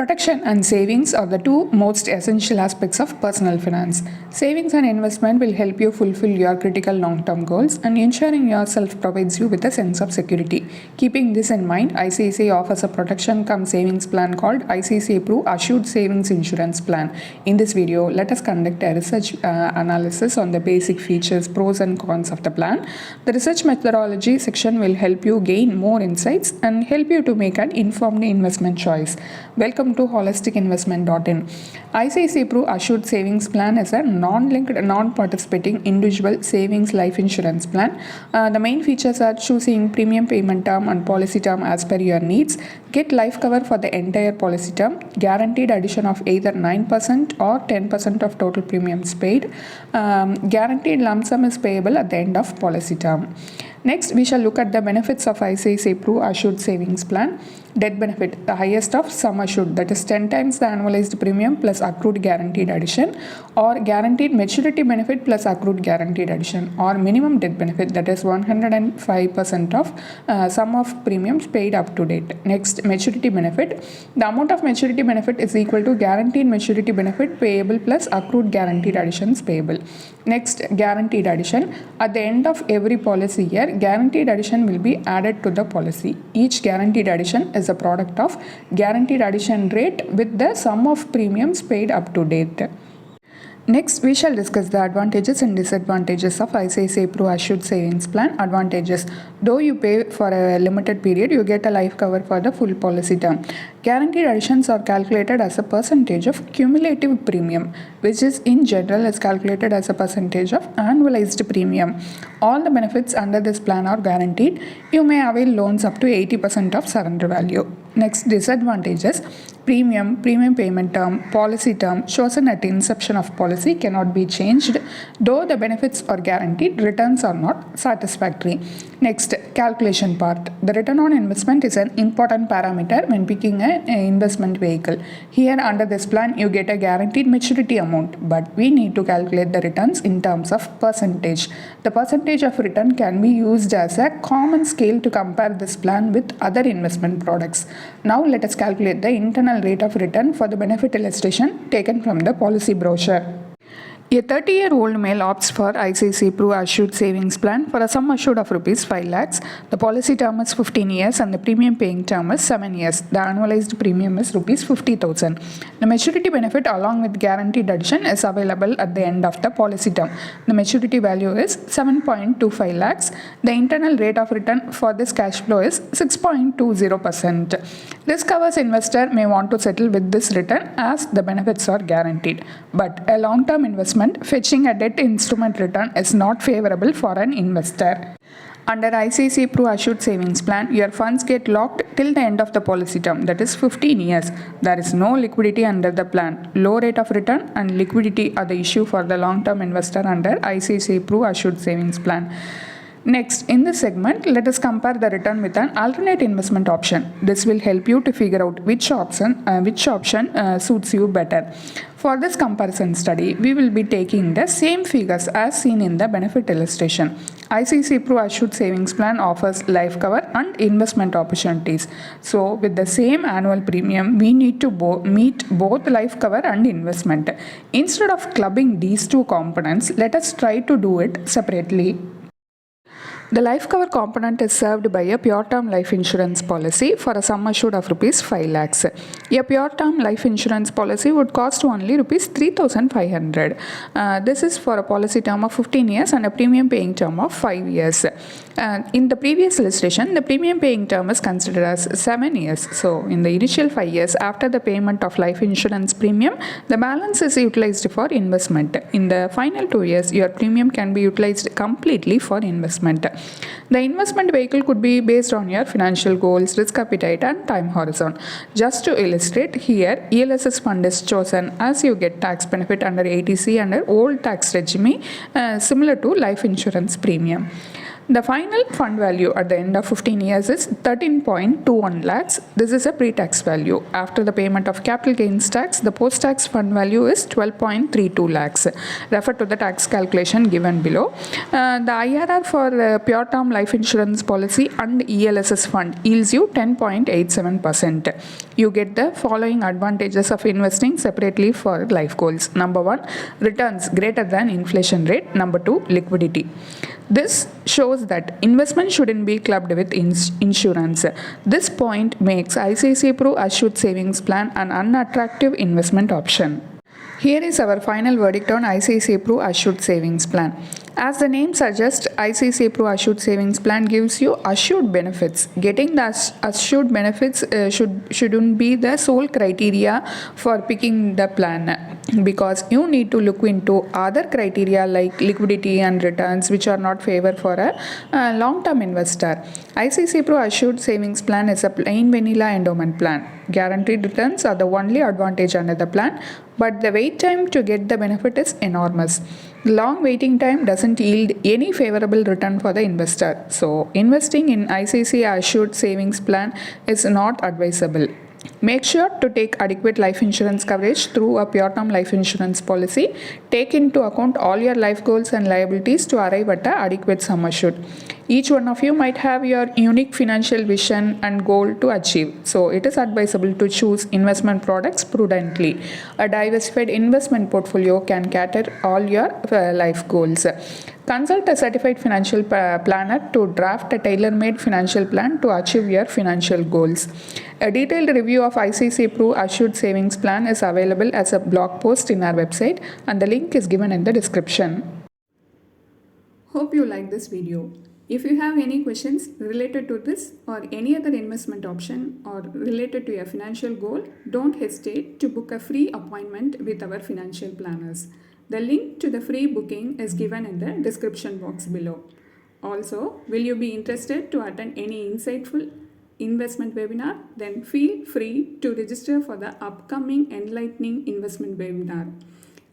Protection and savings are the two most essential aspects of personal finance. Savings and investment will help you fulfill your critical long-term goals, and ensuring yourself provides you with a sense of security. Keeping this in mind, ICICI offers a protection cum savings plan called ICICI Pru Assured Savings Insurance Plan. In this video, let us conduct a research analysis on the basic features, pros and cons of the plan. The research methodology section will help you gain more insights and help you to make an informed investment choice. Welcome to holisticinvestment.in. ICICI Pru Assured Savings Plan is a non-linked, non-participating individual savings life insurance plan. The main features are choosing premium payment term and policy term as per your needs, get life cover for the entire policy term, guaranteed addition of either 9% or 10% of total premiums paid, guaranteed lump sum is payable at the end of policy term. Next, we shall look at the benefits of ICICI Pru Assured Savings Plan. Death benefit, the highest of sum assured, that is 10 times the annualized premium plus accrued guaranteed addition, or guaranteed maturity benefit plus accrued guaranteed addition, or minimum death benefit, that is 105% of sum of premiums paid up to date. Next, maturity benefit, the amount of maturity benefit is equal to guaranteed maturity benefit payable plus accrued guaranteed additions payable. Next, guaranteed addition, at the end of every policy year, guaranteed addition will be added to the policy. Each guaranteed addition is a product of guaranteed addition rate with the sum of premiums paid up to date. Next, we shall discuss the advantages and disadvantages of ICICI Pru Assured Savings Plan. Advantages: though you pay for a limited period, you get a life cover for the full policy term. Guaranteed additions are calculated as a percentage of cumulative premium, which is in general is calculated as a percentage of annualized premium. All the benefits under this plan are guaranteed. You may avail loans up to 80% of surrender value. Next, disadvantages: premium payment term, policy term chosen at inception of policy cannot be changed. Though the benefits are guaranteed, returns are not satisfactory. Next, calculation part. The return on investment is an important parameter when picking an investment vehicle. Here under this plan, you get a guaranteed maturity amount, but we need to calculate the returns in terms of percentage. The percentage of return can be used as a common scale to compare this plan with other investment products. Now let us calculate the internal rate of return for the benefit illustration taken from the policy brochure. A 30-year-old male opts for ICICI Pru Assured Savings Plan for a sum assured of rupees 5 lakhs. The policy term is 15 years and the premium paying term is 7 years. The annualized premium is rupees 50,000. The maturity benefit along with guaranteed addition is available at the end of the policy term. The maturity value is 7.25 lakhs. The internal rate of return for this cash flow is 6.20%. Risk averse investor may want to settle with this return as the benefits are guaranteed. But a long-term investment fetching a debt instrument return is not favorable for an investor. Under ICICI Pru Assured Savings Plan, your funds get locked till the end of the policy term, that is 15 years. There is no liquidity under the plan. Low rate of return and liquidity are the issue for the long-term investor under ICICI Pru Assured Savings Plan. Next, in this segment, let us compare the return with an alternate investment option. This will help you to figure out which option suits you better. For this comparison study, we will be taking the same figures as seen in the benefit illustration. ICICI Pru Assured Savings Plan offers life cover and investment opportunities. So, with the same annual premium, we need to meet both life cover and investment. Instead of clubbing these two components, let us try to do it separately. The life cover component is served by a pure term life insurance policy for a sum assured of rupees 5 lakhs. A pure term life insurance policy would cost only rupees 3,500. This is for a policy term of 15 years and a premium paying term of 5 years. In the previous illustration, the premium paying term is considered as 7 years. So, in the initial 5 years after the payment of life insurance premium, the balance is utilized for investment. In the final 2 years, your premium can be utilized completely for investment. The investment vehicle could be based on your financial goals, risk appetite and time horizon. Just to illustrate, here ELLS fund is chosen as you get tax benefit under ATC under old tax regime similar to life insurance premium. The final fund value at the end of 15 years is 13.21 lakhs. This is a pre-tax value. After the payment of capital gains tax, the post-tax fund value is 12.32 lakhs. Refer to the tax calculation given below. The IRR for pure term life insurance policy and ELSS fund yields you 10.87%. You get the following advantages of investing separately for life goals. Number 1, returns greater than inflation rate. Number 2, liquidity. This shows that investment shouldn't be clubbed with insurance. This point makes ICICI Pru Assured Savings Plan an unattractive investment option. Here is our final verdict on ICICI Pru Assured Savings Plan. As the name suggests, ICICI Pru Assured Savings Plan gives you assured benefits. Getting the assured benefits shouldn't be the sole criteria for picking the plan, because you need to look into other criteria like liquidity and returns, which are not favor for a long-term investor. ICICI Pru Assured Savings Plan is a plain vanilla endowment plan. Guaranteed returns are the only advantage under the plan, but the wait time to get the benefit is enormous. Long waiting time doesn't yield any favorable return for the investor. So, investing in ICICI Assured Savings Plan is not advisable. Make sure to take adequate life insurance coverage through a pure term life insurance policy. Take into account all your life goals and liabilities to arrive at an adequate sum assured. Each one of you might have your unique financial vision and goal to achieve. So, it is advisable to choose investment products prudently. A diversified investment portfolio can cater all your life goals. Consult a certified financial planner to draft a tailor-made financial plan to achieve your financial goals. A detailed review of ICICI Pru Assured Savings Plan is available as a blog post in our website, and the link is given in the description. Hope you like this video. If you have any questions related to this or any other investment option or related to your financial goal, don't hesitate to book a free appointment with our financial planners. The link to the free booking is given in the description box below. Also, will you be interested to attend any insightful investment webinar? Then feel free to register for the upcoming enlightening investment webinar.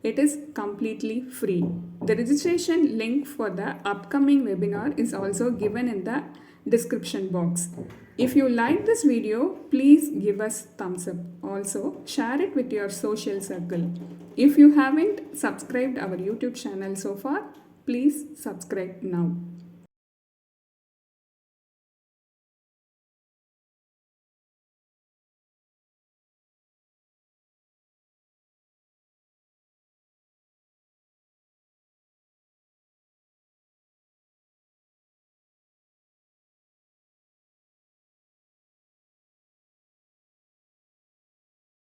It is completely free. The registration link for the upcoming webinar is also given in the description box. If you like this video, please give us thumbs up. Also, share it with your social circle. If you haven't subscribed our YouTube channel so far, please subscribe now.